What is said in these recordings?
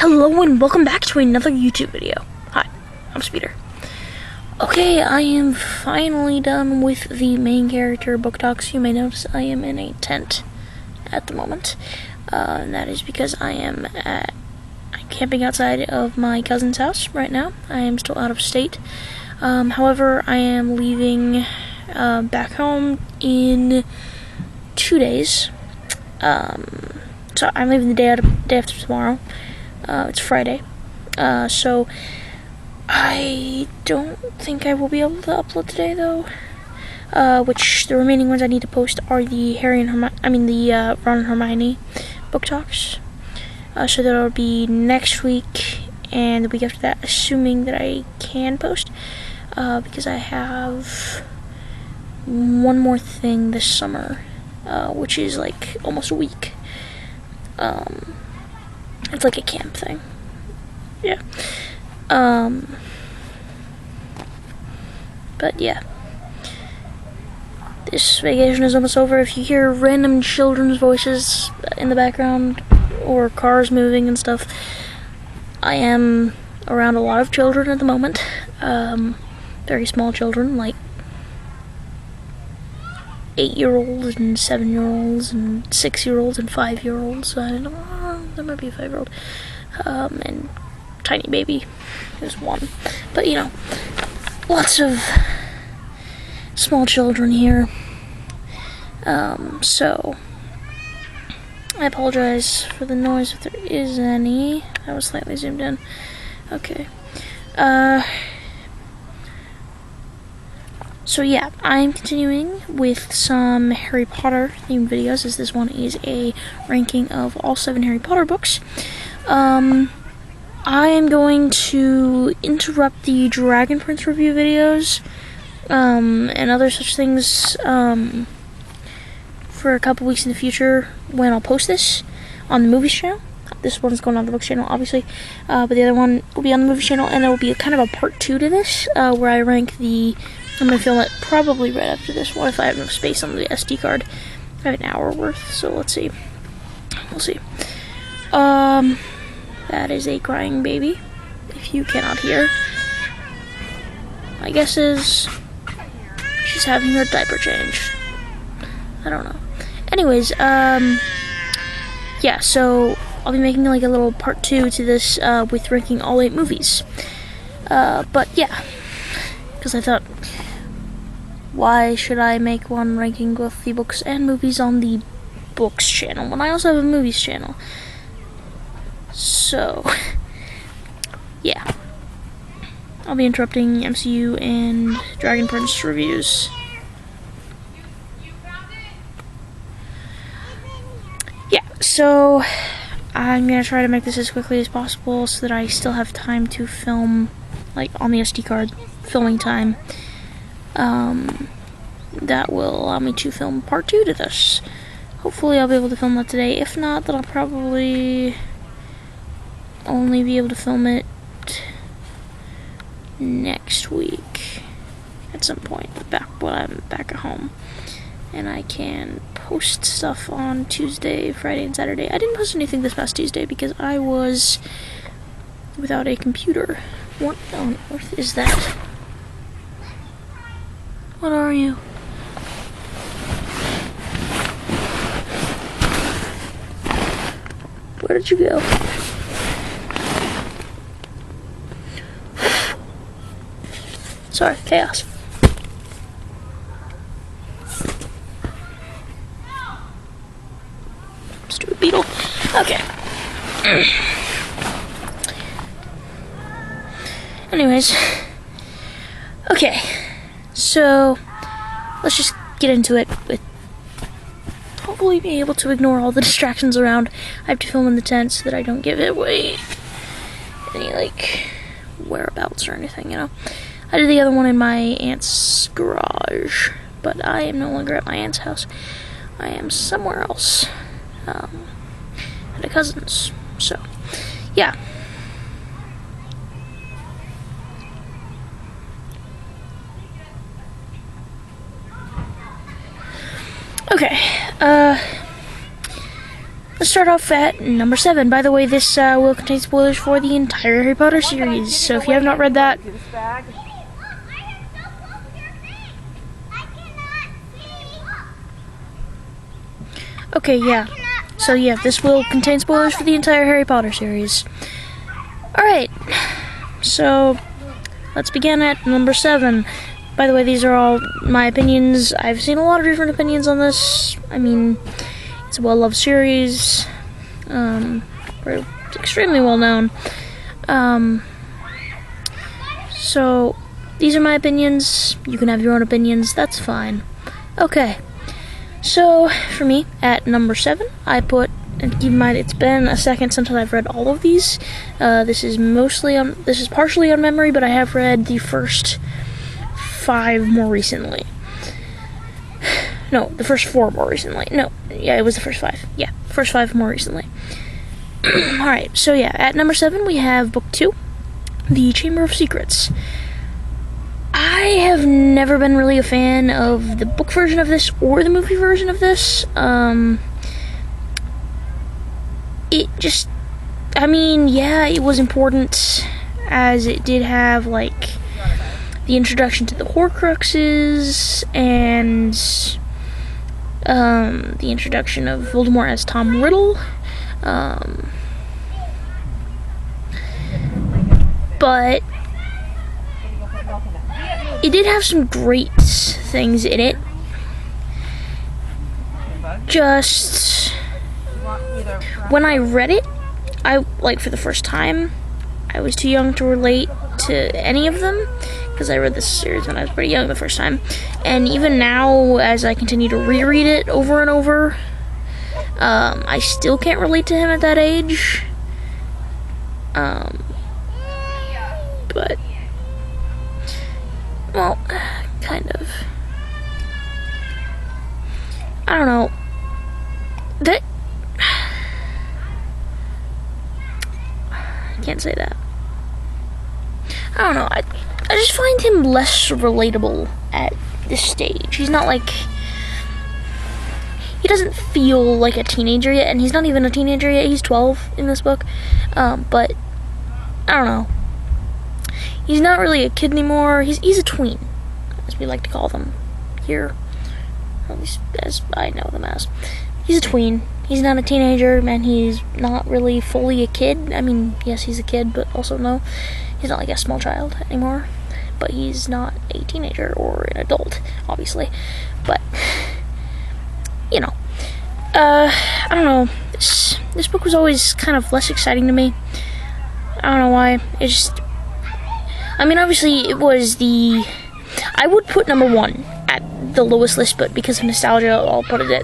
Hello and welcome back to another YouTube video. Hi, I'm Speeder. Okay, I am finally done with the main character book talks. You may notice I am in a tent at the moment. And that is because I'm camping outside of my cousin's house right now. I am still out of state. However, I am leaving back home in 2 days. So I'm leaving the day after tomorrow. It's Friday. So I don't think I will be able to upload today though. Which the remaining ones I need to post are the Ron and Hermione book talks. So that'll be next week and the week after that, assuming that I can post. Because I have one more thing this summer, which is like almost a week. It's like a camp thing. Yeah. But yeah. This vacation is almost over. If you hear random children's voices in the background or cars moving and stuff, I am around a lot of children at the moment. Very small children, like 8-year-olds and 7-year-olds and 6-year-olds and 5-year-olds. I don't know, there might be a 5-year-old. And tiny baby is one. But you know, lots of small children here. So I apologize for the noise if there is any. I was slightly zoomed in. Okay. So yeah, I'm continuing with some Harry Potter themed videos, as this one is a ranking of all 7 Harry Potter books. I am going to interrupt the Dragon Prince review videos, and other such things, for a couple weeks in the future when I'll post this on the Movies channel. This one's going on the Books channel, obviously, but the other one will be on the Movies channel, and it will be kind of a part 2 to this, where I rank the... I'm going to film it probably right after this one if I have enough space on the SD card. I have an hour worth, so let's see. We'll see. That is a crying baby, if you cannot hear. My guess is she's having her diaper change. I don't know. Anyways, yeah, so I'll be making like a little part 2 to this, with ranking all 8 movies. But yeah, because I thought, why should I make one ranking both the books and movies on the Books channel when I also have a Movies channel? So, yeah. I'll be interrupting MCU and Dragon Prince reviews. Yeah, so I'm gonna try to make this as quickly as possible so that I still have time to film, like on the SD card, filming time. That will allow me to film part 2 to this. Hopefully I'll be able to film that today. If not, then I'll probably only be able to film it next week at some point, when I'm back at home. And I can post stuff on Tuesday, Friday, and Saturday. I didn't post anything this past Tuesday because I was without a computer. What on earth is that? What are you? Where did you go? Sorry, chaos. Stupid beetle. Okay. Anyways. Okay. So, let's just get into it with hopefully being able to ignore all the distractions around. I have to film in the tent so that I don't give it away any, like, whereabouts or anything, you know. I did the other one in my aunt's garage, but I am no longer at my aunt's house. I am somewhere else, at a cousin's, so, yeah. Okay, let's start off at number 7. By the way, this will contain spoilers for the entire Harry Potter series, so if you have not read that, okay, yeah. So yeah, this will contain spoilers for the entire Harry Potter series. Alright, so let's begin at number 7. By the way, these are all my opinions. I've seen a lot of different opinions on this. I mean, it's a well-loved series. Extremely well-known. So, these are my opinions. You can have your own opinions. That's fine. Okay. So, for me, at number 7, I put, and keep in mind, it's been a second since I've read all of these. This is partially on memory, but I have read the first 5 more recently. No, the first 4 more recently. No, yeah, it was the first 5. Yeah, first 5 more recently. Alright, so yeah, at number 7 we have Book 2, The Chamber of Secrets. I have never been really a fan of the book version of this or the movie version of this. It just, I mean, yeah, it was important as it did have, like, the introduction to the Horcruxes and the introduction of Voldemort as Tom Riddle. But it did have some great things in it. Just when I read it, for the first time, I was too young to relate to any of them, because I read this series when I was pretty young the first time. And even now, as I continue to reread it over and over, I still can't relate to him at that age. But, well, kind of. I don't know. I can't say that. I don't know. I just find him less relatable at this stage. He's not like, he doesn't feel like a teenager yet, and he's not even a teenager yet. He's 12 in this book. But I don't know. He's not really a kid anymore. He's a tween, as we like to call them here, at least as I know them as. He's a tween. He's not a teenager, and he's not really fully a kid. I mean, yes, he's a kid, but also no. He's not like a small child anymore. But he's not a teenager or an adult, obviously. But, you know. I don't know. This book was always kind of less exciting to me. I don't know why. It just, I mean, obviously, it was I would put number 1 at the lowest list, but because of nostalgia, I'll put it at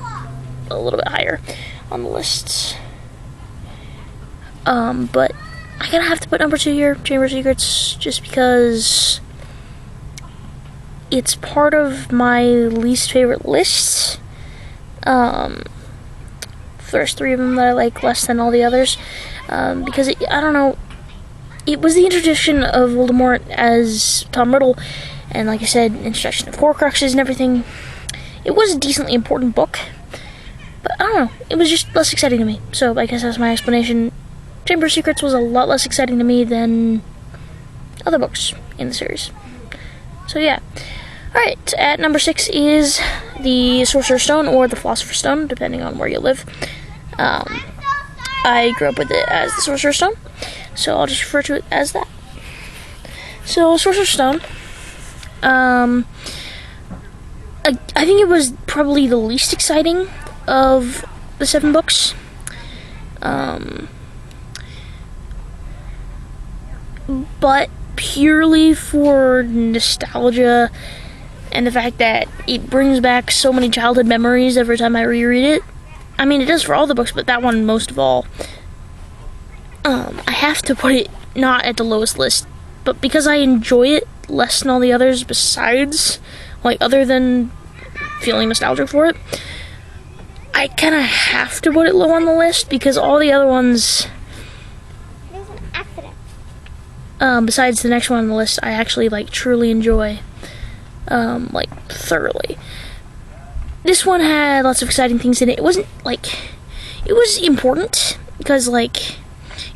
a little bit higher on the lists. But I kind of have to put number 2 here, Chamber of Secrets, just because it's part of my least favorite lists. First 3 of them that I like less than all the others, because I don't know, it was the introduction of Voldemort as Tom Riddle, and like I said, introduction of Horcruxes and everything. It was a decently important book, but I don't know, it was just less exciting to me. So I guess that's my explanation. Chamber of Secrets was a lot less exciting to me than other books in the series. So yeah. Alright, at number 6 is the Sorcerer's Stone, or the Philosopher's Stone, depending on where you live. I grew up with it as the Sorcerer's Stone, so I'll just refer to it as that. So, Sorcerer's Stone, I think it was probably the least exciting of the 7 books. But purely for nostalgia and the fact that it brings back so many childhood memories every time I reread it. I mean, it does for all the books, but that one most of all. I have to put it not at the lowest list, but because I enjoy it less than all the others besides, like, other than feeling nostalgic for it, I kind of have to put it low on the list, because all the other ones, There's an accident. besides the next one on the list, I actually, like, truly enjoy, like, thoroughly. This one had lots of exciting things in it. It it was important because, like,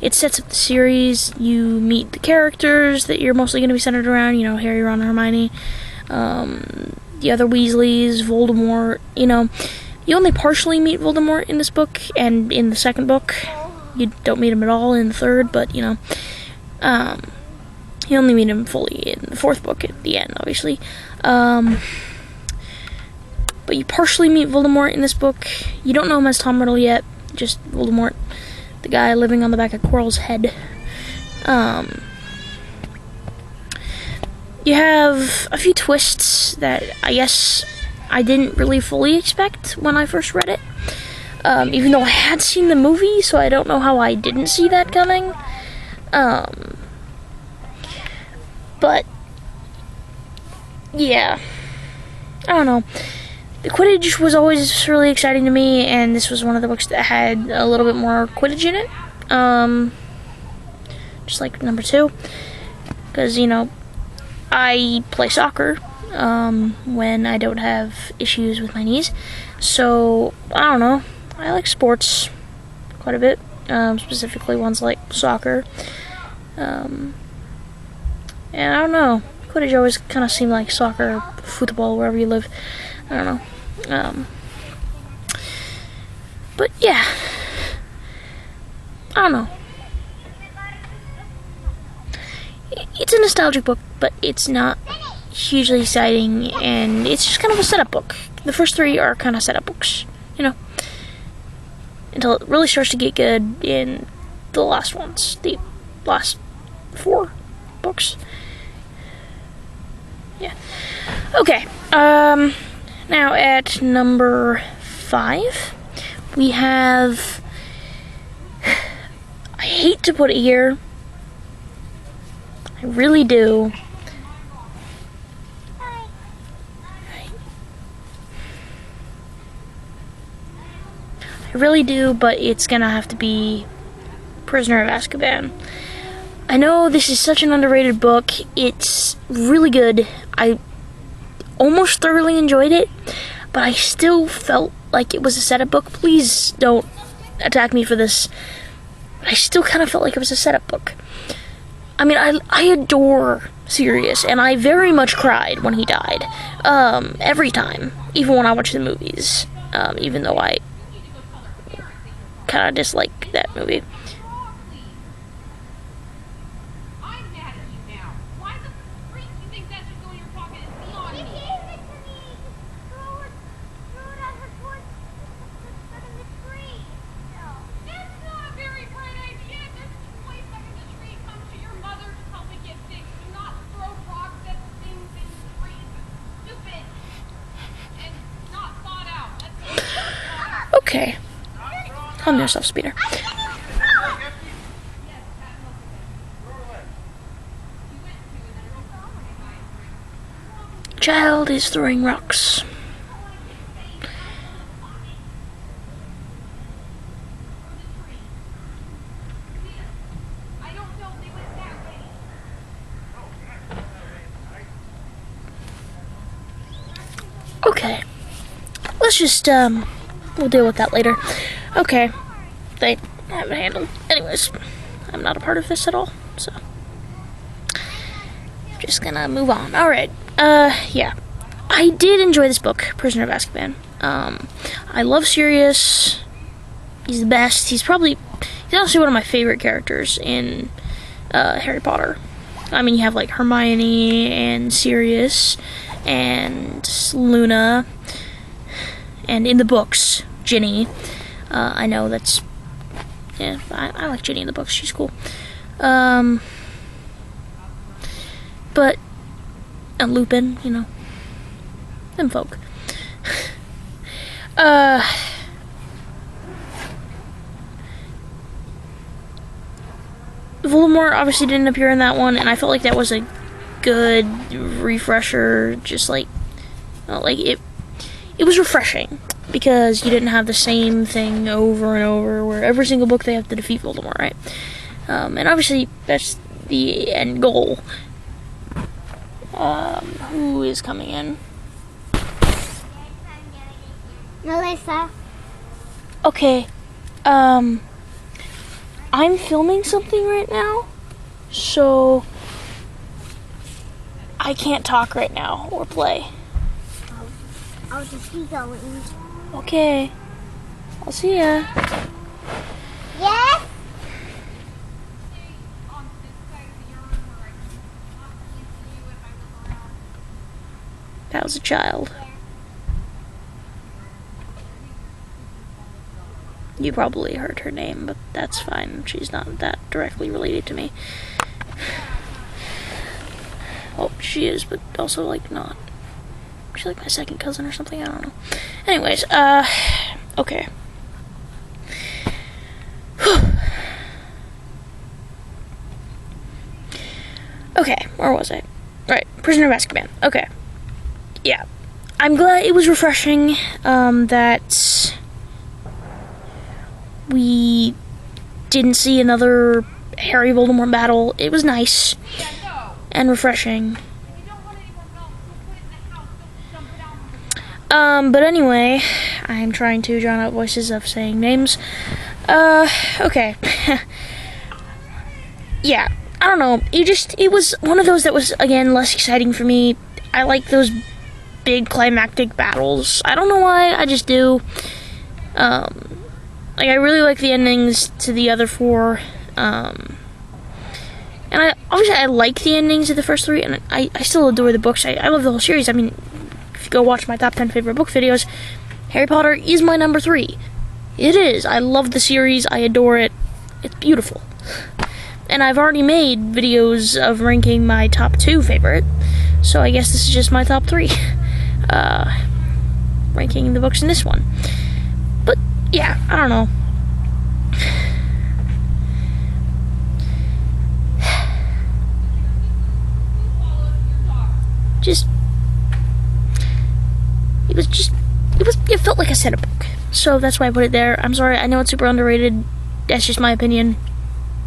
it sets up the series. You meet the characters that you're mostly going to be centered around, you know, Harry, Ron, and Hermione, the other Weasleys, Voldemort, you know. You only partially meet Voldemort in this book and in the second book. You don't meet him at all in the third, but, you know, you only meet him fully in the fourth book at the end, obviously. But you partially meet Voldemort in this book. You don't know him as Tom Riddle yet, just Voldemort, the guy living on the back of Quirrell's head. You have a few twists that I guess I didn't really fully expect when I first read it. Even though I had seen the movie, so I don't know how I didn't see that coming. But, yeah. I don't know. The Quidditch was always really exciting to me, and this was one of the books that had a little bit more Quidditch in it. Just like number 2. Because, you know, I play soccer when I don't have issues with my knees. So, I don't know. I like sports quite a bit, specifically ones like soccer. And I don't know. Quidditch always kind of seemed like soccer, football, wherever you live. I don't know. But yeah. I don't know. It's a nostalgic book, but it's not hugely exciting, and it's just kind of a setup book. The first 3 are kind of setup books, you know, until it really starts to get good in the last ones, the last 4 books. Yeah. Okay. Now at number 5, we have, I hate to put it here, I really do. I really do, but it's gonna have to be Prisoner of Azkaban. I know this is such an underrated book. It's really good. I almost thoroughly enjoyed it, but I still felt like it was a setup book. Please don't attack me for this. I still kind of felt like it was a setup book. I mean, I adore Sirius, and I very much cried when he died. Every time, even when I watch the movies, even though I kind of dislike that movie. Okay. Calm yourself, Speeder. Child is throwing rocks. Okay. Let's just, we'll deal with that later. Okay. They have it handled. Anyways, I'm not a part of this at all, so just gonna move on. Alright. Yeah. I did enjoy this book, Prisoner of Azkaban. I love Sirius. He's the best. He's actually one of my favorite characters in Harry Potter. I mean, you have like Hermione and Sirius and Luna, and in the books, Ginny. I know that's, yeah, I like Ginny in the books. She's cool. But and Lupin, you know, them folk. Voldemort obviously didn't appear in that one, and I felt like that was a good refresher. Just like it was refreshing because you didn't have the same thing over and over, where every single book they have to defeat Voldemort, right? And obviously that's the end goal. Who is coming in? Melissa. Okay, I'm filming something right now, so I can't talk right now or play. I'll just keep going. Okay. I'll see ya. Yes? That was a child. You probably heard her name, but that's fine. She's not that directly related to me. Oh, she is, but also, like, not. She's like my second cousin or something, I don't know. Anyways, okay. Okay, where was I? Right, Prisoner of Azkaban. Okay. Yeah. I'm glad it was refreshing, that we didn't see another Harry Voldemort battle. It was nice and refreshing. But anyway, I'm trying to drown out voices of saying names. Okay. Yeah, I don't know. It was one of those that was, again, less exciting for me. I like those big climactic battles. I don't know why, I just do. Like, I really like the endings to the other four. And obviously I like the endings of the first three, and I still adore the books. I love the whole series. I mean, if you go watch my top 10 favorite book videos, Harry Potter is my number 3. It is. I love the series. I adore it. It's beautiful. And I've already made videos of ranking my top 2 favorite, so I guess this is just my top 3. Ranking the books in this one. But, yeah, I don't know. It felt like a setup book. So that's why I put it there. I'm sorry, I know it's super underrated. That's just my opinion.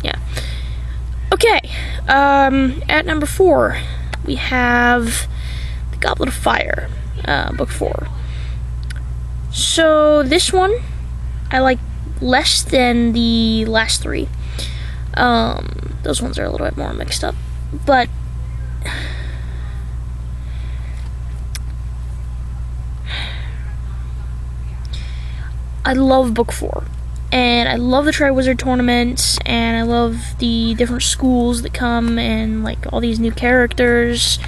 Yeah. Okay. At number 4, we have The Goblet of Fire, book 4. So this one, I like less than the last 3. Those ones are a little bit more mixed up. But I love book 4, and I love the Triwizard Tournament, and I love the different schools that come, and like all these new characters.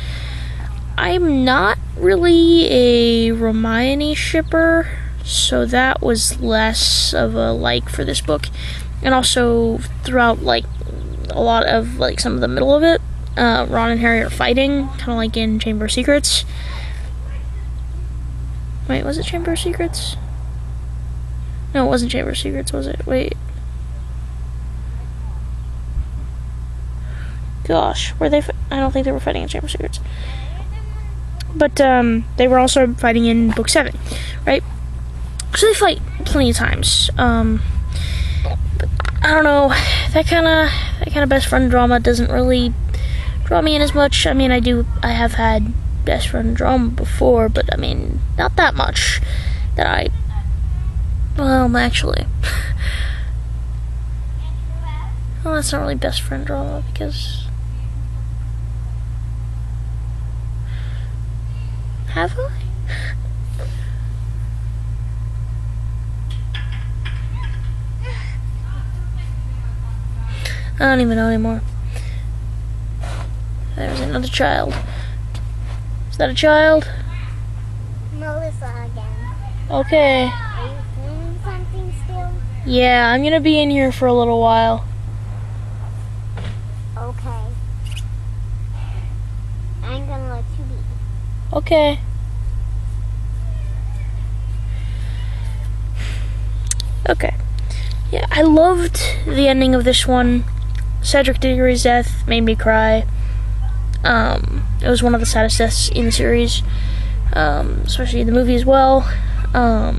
I'm not really a Hermione shipper, so that was less of a like for this book. And also throughout like a lot of like some of the middle of it, Ron and Harry are fighting, kind of like in Chamber of Secrets. Wait, was it Chamber of Secrets? No, it wasn't Chamber of Secrets, was it? Wait. Gosh, were they? I don't think they were fighting in Chamber of Secrets. But they were also fighting in book 7, right? So they fight plenty of times. But I don't know. That kind of best friend drama doesn't really draw me in as much. I mean, I have had best friend drama before, but I mean, not that much that I. Well, actually. Well, that's not really best friend drama because. Have I? I don't even know anymore. There's another child. Is that a child? Melissa again. Okay. Are you filming something still? Yeah, I'm gonna be in here for a little while. Okay. I'm gonna let you be. Okay. Okay. Yeah, I loved the ending of this one. Cedric Diggory's death made me cry. It was one of the saddest deaths in the series, especially in the movie as well. I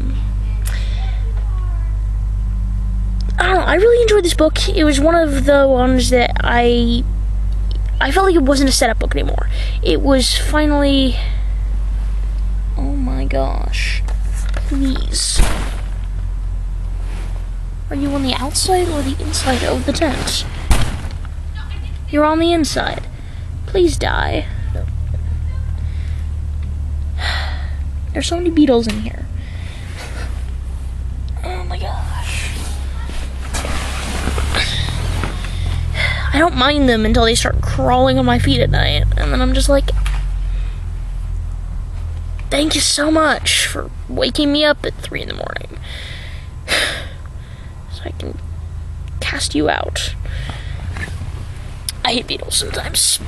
don't know, I really enjoyed this book. It was one of the ones that I felt like it wasn't a setup book anymore. It was finally... Oh my gosh. Please. Are you on the outside or the inside of the tent? You're on the inside. Please die. There's so many beetles in here. Oh my gosh. I don't mind them until they start crawling on my feet at night. And then I'm just like, thank you so much for waking me up at 3 in the morning. So I can cast you out. I hate beetles sometimes.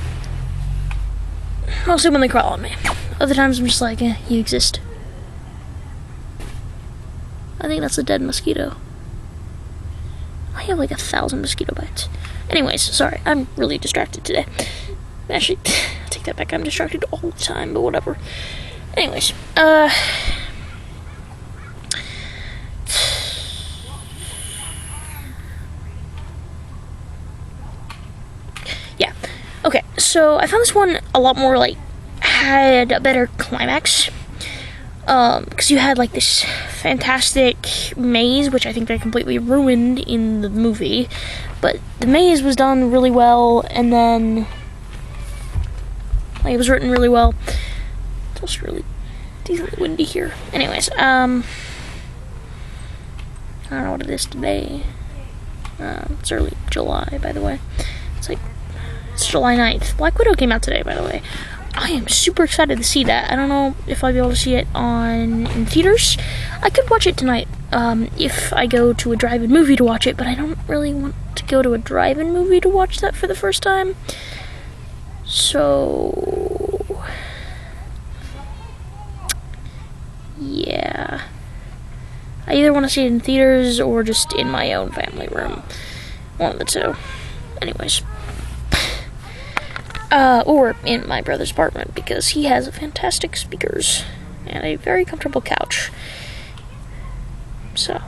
Mostly when they crawl on me. Other times I'm just like, you exist. I think that's a dead mosquito. I have like 1,000 mosquito bites. Anyways, sorry, I'm really distracted today. Actually, take that back, I'm distracted all the time, but whatever. Anyways, yeah. Okay, so I found this one a lot more, like, had a better climax. Because you had, like, this fantastic maze, which I think they completely ruined in the movie. But the maze was done really well, and then, like, it was written really well. It's also really decently windy here. Anyways, I don't know what it is today. It's early July, by the way. It's July 9th. Black Widow came out today, by the way. I am super excited to see that. I don't know if I'll be able to see it in theaters. I could watch it tonight if I go to a drive-in movie to watch it, but I don't really want to go to a drive-in movie to watch that for the first time. So, yeah. I either want to see it in theaters or just in my own family room. One of the two. Anyways. Or in my brother's apartment, because he has fantastic speakers and a very comfortable couch. So,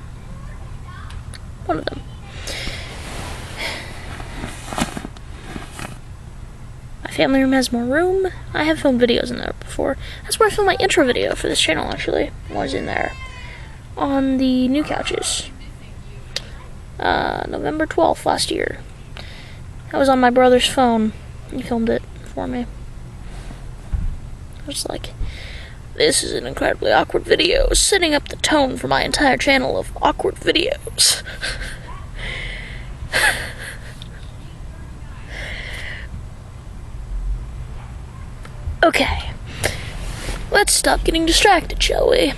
one of them. My family room has more room. I have filmed videos in there before. That's where I filmed my intro video for this channel, actually. Was in there. On the new couches. November 12th last year. I was on my brother's phone. He filmed it for me. I was like, this is an incredibly awkward video, setting up the tone for my entire channel of awkward videos. Okay. Let's stop getting distracted, shall we?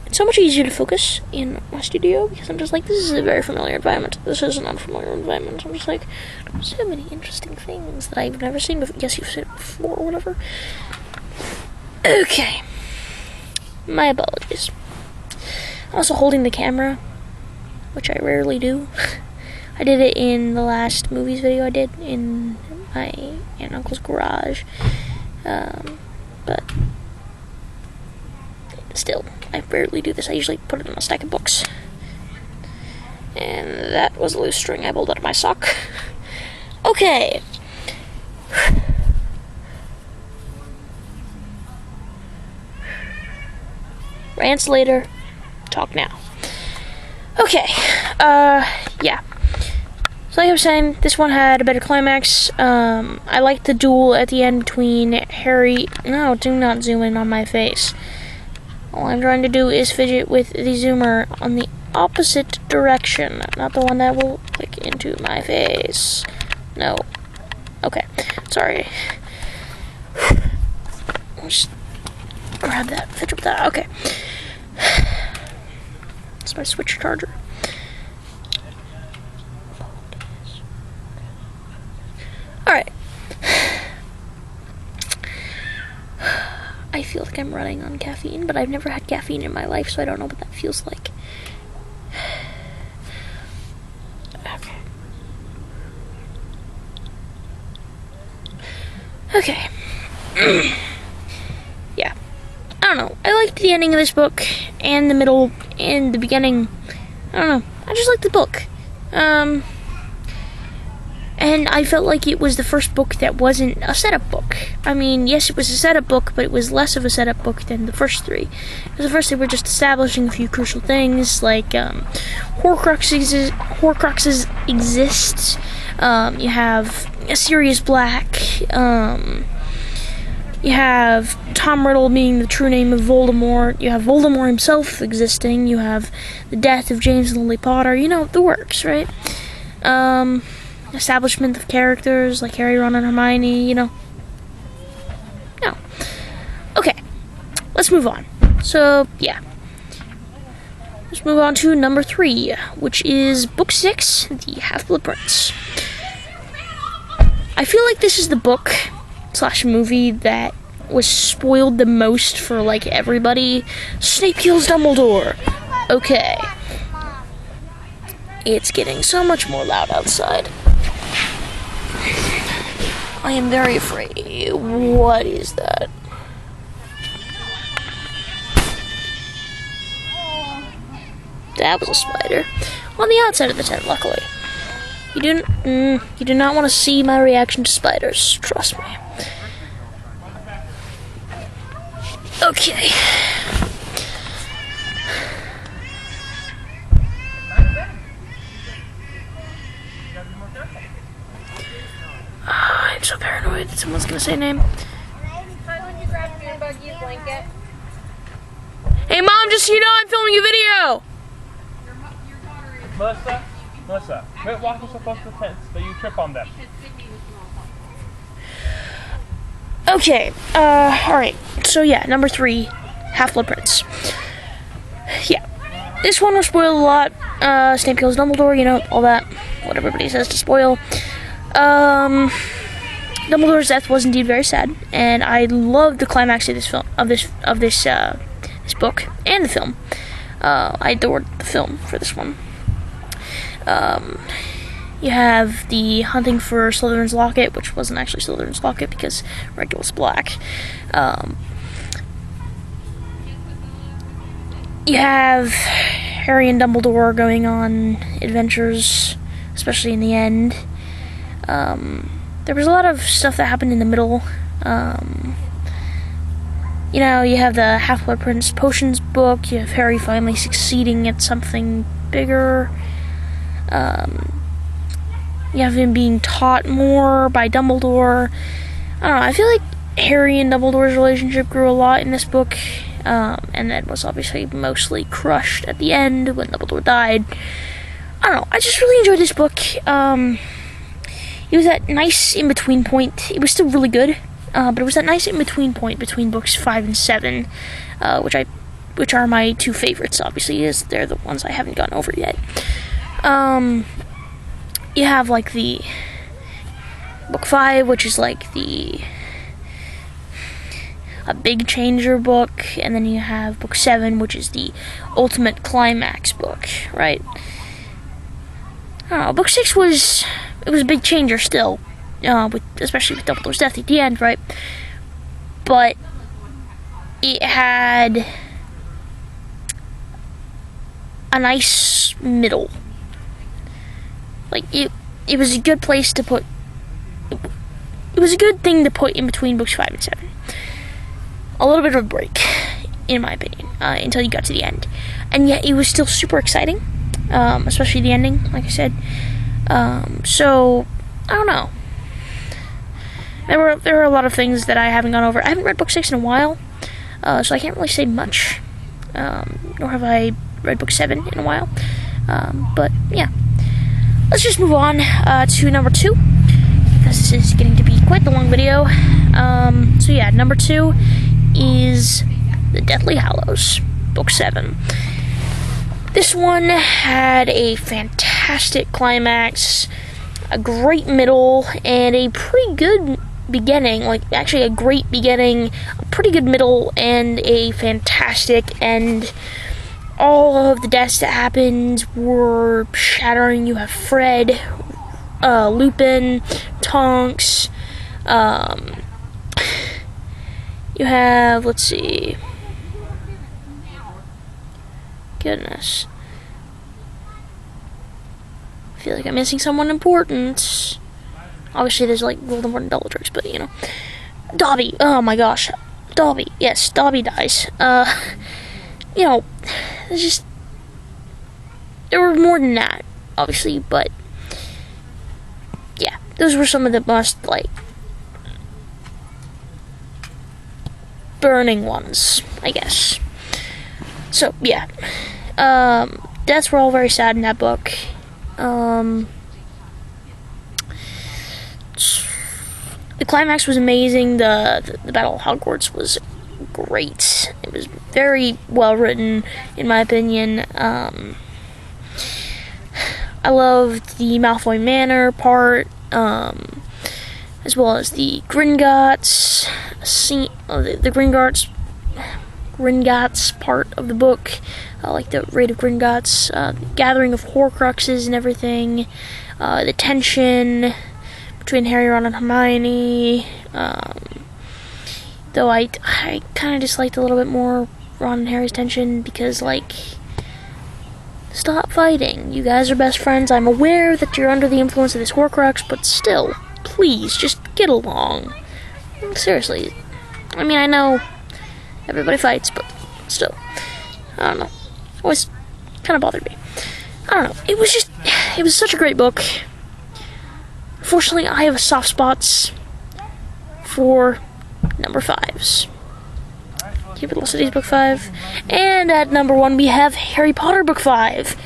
It's so much easier to focus in my studio because I'm just like, this is a very familiar environment. This is an unfamiliar environment. I'm just like, so many interesting things that I've never seen before. Yes, you've seen it before or whatever. Okay. My apologies. I'm also holding the camera, which I rarely do. I did it in the last movies video I did in my aunt and uncle's garage. But still, I rarely do this. I usually put it in a stack of books. And that was a loose string I pulled out of my sock. Okay. Rants later. Talk now. Okay. Yeah. So like I was saying, this one had a better climax. I liked the duel at the end between Harry... No, do not zoom in on my face. All I'm trying to do is fidget with the zoomer on the opposite direction, not the one that will click into my face. No. Okay. Sorry. Just grab that, fidget with that. Okay. It's my Switch charger. Alright. I feel like I'm running on caffeine, but I've never had caffeine in my life, so I don't know what that feels like. Okay. Yeah. I don't know. I liked the ending of this book, and the middle, and the beginning. I don't know. I just like the book. And And I felt like it was the first book that wasn't a setup book. I mean, yes, it was a setup book, but it was less of a setup book than the first three. Because the first they were just establishing a few crucial things, like Horcruxes exist. You have Sirius Black. You have Tom Riddle being the true name of Voldemort. You have Voldemort himself existing. You have the death of James and Lily Potter. You know, the works, right? Establishment of characters like Harry, Ron, and Hermione, you know. No. Okay. Let's move on. So, yeah. Let's move on to number 3, which is Book 6, The Half-Blood Prince. I feel like this is the book / movie that was spoiled the most for, like, everybody. Snape kills Dumbledore. Okay. It's getting so much more loud outside. I am very afraid. What is that? That was a spider. On the outside of the tent, luckily. You do not want to see my reaction to spiders. Trust me. Okay. I'm so paranoid that someone's gonna say a name. Hey Mom, just so you know, I'm filming a video! Melissa, quit walking so close to the tents that you trip on them. Okay, alright. So yeah, number 3, Half-Blood Prince. Yeah. This one was spoiled a lot. Snape kills Dumbledore, you know, all that. What everybody says to spoil. Dumbledore's death was indeed very sad, and I loved the climax of this film, this book and the film. I adored the film for this one. You have the hunting for Slytherin's locket, which wasn't actually Slytherin's locket because Regulus Black. You have Harry and Dumbledore going on adventures, especially in the end. There was a lot of stuff that happened in the middle. You know, you have the Half-Blood Prince Potions book. You have Harry finally succeeding at something bigger. You have him being taught more by Dumbledore. I don't know, I feel like Harry and Dumbledore's relationship grew a lot in this book. And then was obviously mostly crushed at the end when Dumbledore died. I don't know, I just really enjoyed this book. It was that nice in-between point. It was still really good, but it was that nice in-between point between books 5 and 7, which are my 2 favorites, obviously, as they're the ones I haven't gone over yet. You have, like, the book 5, which is, like, a big changer book, and then you have book 7, which is the ultimate climax book, right? I don't know, book 6 was a big changer still, especially with Dumbledore's death at the end, right? But it had a nice middle. Like, it was a good place to put... It was a good thing to put in between books 5 and 7. A little bit of a break, in my opinion, until you got to the end. And yet, it was still super exciting, especially the ending, like I said. So, I don't know. There were a lot of things that I haven't gone over. I haven't read book 6 in a while, so I can't really say much. Nor have I read book 7 in a while. But, yeah. Let's just move on to number 2, because this is getting to be quite the long video. So yeah, number 2 is The Deathly Hallows, book 7. This one had a fantastic climax, a great middle, and a pretty good beginning. Like, actually a great beginning, a pretty good middle, and a fantastic end. All of the deaths that happened were shattering. You have Fred, Lupin, Tonks, you have, let's see, goodness, I feel like I'm missing someone important. Obviously, there's like Voldemort and Bellatrix, but you know, Dobby. Oh my gosh, Dobby. Yes, Dobby dies. You know, there's just there were more than that, obviously, but yeah, those were some of the most like burning ones, I guess. So yeah, deaths were all very sad in that book. The climax was amazing. The Battle of Hogwarts was great. It was very well written, in my opinion. I loved the Malfoy Manor part, as well as the Gringotts scene, the Gringotts part of the book, like the Raid of Gringotts, the gathering of Horcruxes and everything, the tension between Harry, Ron, and Hermione. Though I kind of disliked a little bit more Ron and Harry's tension because, like, stop fighting. You guys are best friends. I'm aware that you're under the influence of this Horcrux, but still, please, just get along. Seriously. I mean, I know everybody fights, but still. I don't know. Always kind of bothered me. I don't know. It was such a great book. Fortunately, I have soft spots for number 5s. Cupid Lost Cities Book 5. And at number 1, we have Harry Potter Book 5,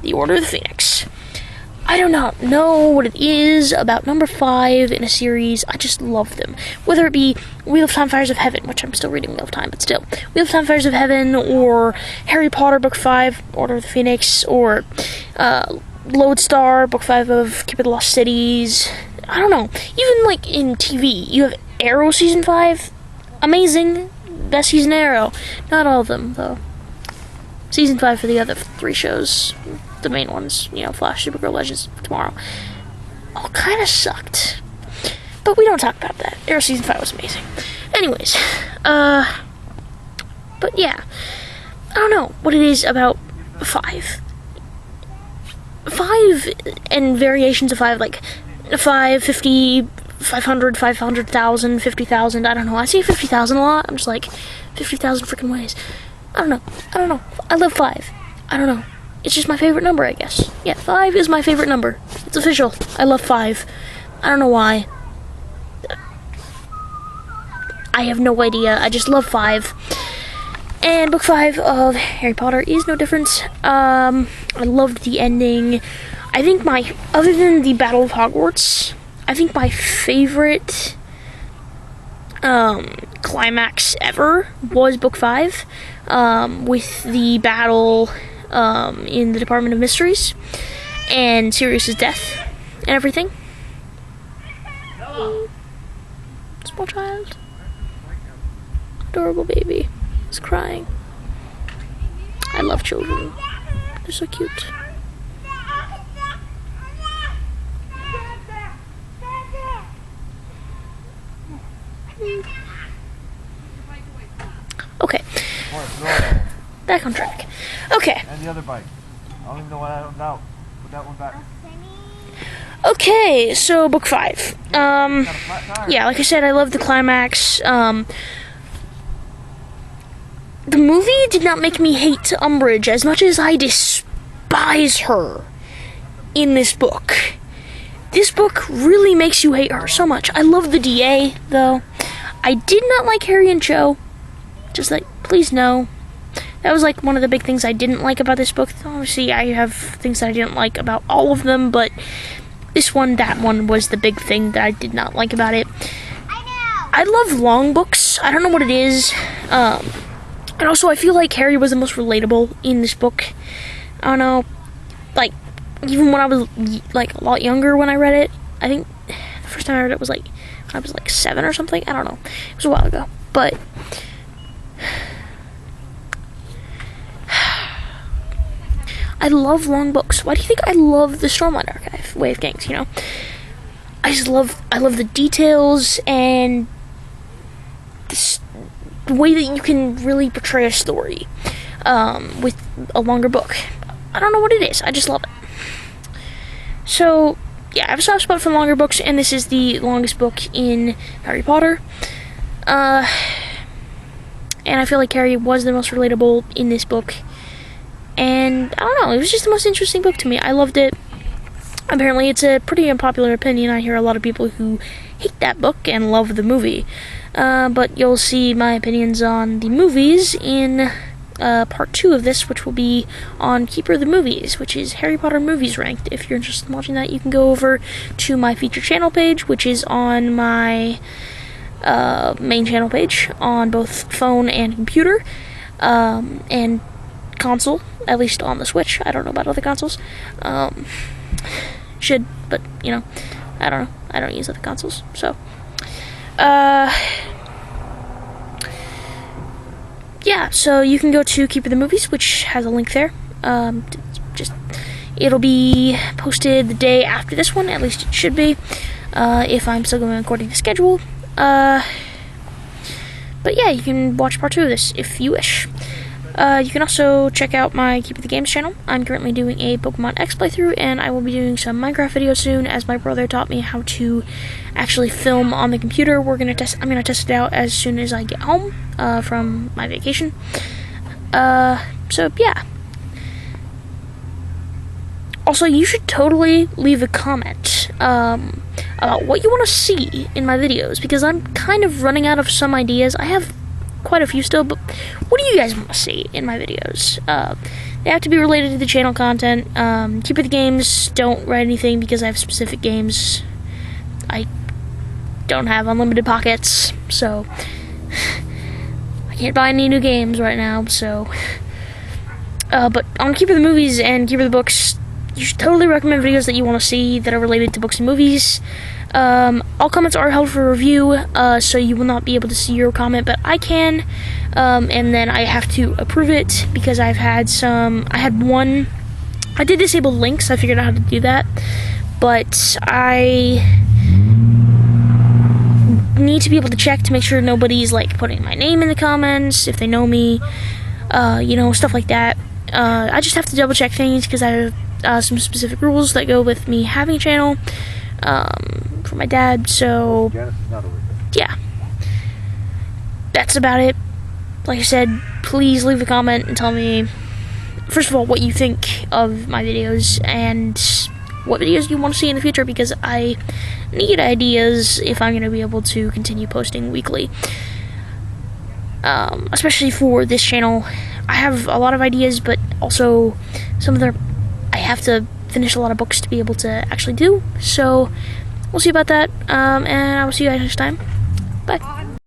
The Order of the Phoenix. I do not know what it is about number 5 in a series. I just love them. Whether it be Wheel of Time, Fires of Heaven, which I'm still reading Wheel of Time, but still. Wheel of Time, Fires of Heaven, or Harry Potter Book 5, Order of the Phoenix, or Lodestar, Book 5 of Cupid Lost Cities. I don't know. Even, like, in TV, you have Arrow Season 5. Amazing. Best season Arrow. Not all of them, though. Season 5 for the other 3 shows. The main ones, you know, Flash, Supergirl, Legends, Tomorrow. All kind of sucked. But we don't talk about that. Arrow Season 5 was amazing. Anyways. But yeah. I don't know what it is about 5. 5 and variations of 5, like 5, 50, 500, 500,000, 50,000, I don't know. I see 50,000 a lot. I'm just like, 50,000 freaking ways. I don't know. I love 5. I don't know. It's just my favorite number, I guess. Yeah, 5 is my favorite number. It's official. I love 5. I don't know why. I have no idea. I just love 5. And book 5 of Harry Potter is no different. I loved the ending. I think other than the Battle of Hogwarts, I think my favorite climax ever was book 5, with the battle in the Department of Mysteries and Sirius's death and everything. Small child. Adorable baby. He's crying. I love children. They're so cute. Okay. Back on track. Okay. And the other bike. I don't even know why I don't know. Put that one back. Okay, so book 5. Yeah, like I said, I love the climax. The movie did not make me hate Umbridge as much as I despise her in this book. This book really makes you hate her so much. I love the DA, though. I did not like Harry and Cho. Just like, please no. That was like one of the big things I didn't like about this book. Obviously, I have things that I didn't like about all of them, but that one was the big thing that I did not like about it. I love long books. I don't know what it is. And also, I feel like Harry was the most relatable in this book. I don't know, like, even when I was, like, a lot younger when I read it. I think the first time I read it was, like, when I was, like, 7 or something. I don't know. It was a while ago. But I love long books. Why do you think I love the Stormlight Archive, Way of Kings, you know? I love the details and the way that you can really portray a story with a longer book. I don't know what it is. I just love it. So, yeah, I have a soft spot for longer books, and this is the longest book in Harry Potter. And I feel like Harry was the most relatable in this book. And I don't know, it was just the most interesting book to me. I loved it. Apparently, it's a pretty unpopular opinion. I hear a lot of people who hate that book and love the movie. But you'll see my opinions on the movies in part 2 of this, which will be on Keeper of the Movies, which is Harry Potter movies ranked. If you're interested in watching that, you can go over to my feature channel page, which is on my main channel page on both phone and computer, and console, at least on the Switch. I don't know about other consoles. Should, but, you know, I don't know. I don't use other consoles, so. Yeah, so you can go to Keeper of the Movies, which has a link there. It'll be posted the day after this one, at least it should be, if I'm still going according to schedule. But yeah, you can watch part 2 of this if you wish. You can also check out my Keep the Games channel. I'm currently doing a Pokemon X playthrough, and I will be doing some Minecraft videos soon, as my brother taught me how to actually film on the computer. I'm gonna test it out as soon as I get home from my vacation. So yeah. Also, you should totally leave a comment about what you want to see in my videos, because I'm kind of running out of some ideas. I have quite a few still, but what do you guys want to see in my videos? They have to be related to the channel content. Keep it the games. Don't write anything because I have specific games. I don't have unlimited pockets, so I can't buy any new games right now. So, but on Keep It the Movies and Keep It the Books, you should totally recommend videos that you want to see that are related to books and movies. All comments are held for review, so you will not be able to see your comment, but I can, and then I have to approve it, because I did disable links. I figured out how to do that, but I need to be able to check to make sure nobody's, like, putting my name in the comments, if they know me, you know, stuff like that. I just have to double check things, because I have some specific rules that go with me having a channel, for my dad, so yeah, that's about it. Like I said, please leave a comment and tell me, first of all, what you think of my videos and what videos you want to see in the future, because I need ideas if I'm going to be able to continue posting weekly, especially for this channel. I have a lot of ideas, but also some of them I have to finish a lot of books to be able to actually do, so we'll see about that, and I will see you guys next time.